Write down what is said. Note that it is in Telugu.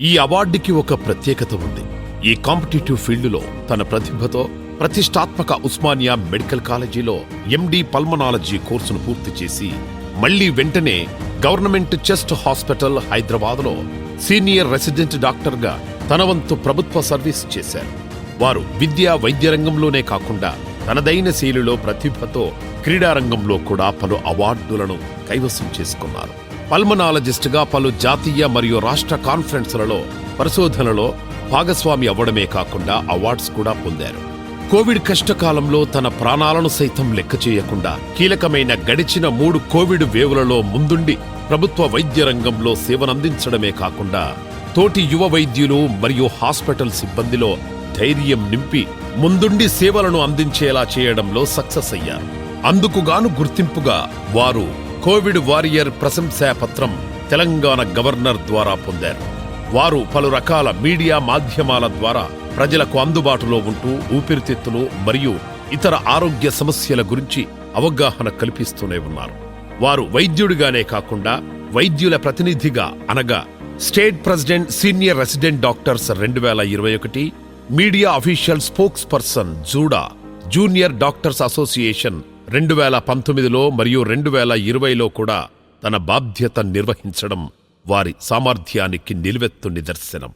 ఈ అవార్డుకి ఒక ప్రత్యేకత ఉంది. ఈ కాంపిటేటివ్ ఫీల్డులో తన ప్రతిభతో ప్రతిష్టాత్మక ఉస్మానియా మెడికల్ కాలేజీలో ఎండి పల్మనాలజీ కోర్సును పూర్తి చేసి మళ్లీ వెంటనే గవర్నమెంట్ చెస్ట్ హాస్పిటల్ హైదరాబాద్లో సీనియర్ రెసిడెంట్ డాక్టర్గా తన వంతు ప్రభుత్వ సర్వీస్ చేశారు. వారు విద్యా వైద్య రంగంలోనే కాకుండా తనదైన శైలిలో ప్రతిభతో క్రీడారంగంలో కూడా పలు అవార్డులను కైవసం చేసుకున్నారు. పల్మనాలజిస్టుగా పలు జాతీయ మరియు రాష్ట్ర కాన్ఫరెన్సులలో పరిశోధనలో భాగస్వామి అవ్వడమే కాకుండా అవార్డ్స్ కూడా పొందారు. కోవిడ్ కష్టకాలంలో తన ప్రాణాలను సైతం లెక్క చేయకుండా కీలకమైన గడిచిన 3 కోవిడ్ వేవులలో ముందుండి ప్రభుత్వ వైద్య రంగంలో సేవనందించడమే కాకుండా తోటి యువ వైద్యులు మరియు హాస్పిటల్ సిబ్బందిలో ధైర్యం నింపి ముందుండి సేవలను అందించేలా చేయడంలో సక్సెస్ అయ్యారు. అందుకుగాను గుర్తింపుగా వారు కోవిడ్ వారియర్ ప్రశంసాపత్రం తెలంగాణ గవర్నర్ ద్వారా పొందారు. వారు పలు రకాల మీడియా మాధ్యమాల ద్వారా ప్రజలకు అందుబాటులో ఉంటూ ఊపిరితిత్తులు మరియు ఇతర ఆరోగ్య సమస్యల గురించి అవగాహన కల్పిస్తూనే ఉన్నారు. వారు వైద్యుడిగానే కాకుండా వైద్యుల ప్రతినిధిగా అనగా state president senior resident doctors 2021, media official spokesperson JUDA junior doctors association 2019లో మరియు 2020లో కూడా తన బాధ్యత నిర్వహించడం వారి సామర్థ్యానికి నిలువెత్తు నిదర్శనం.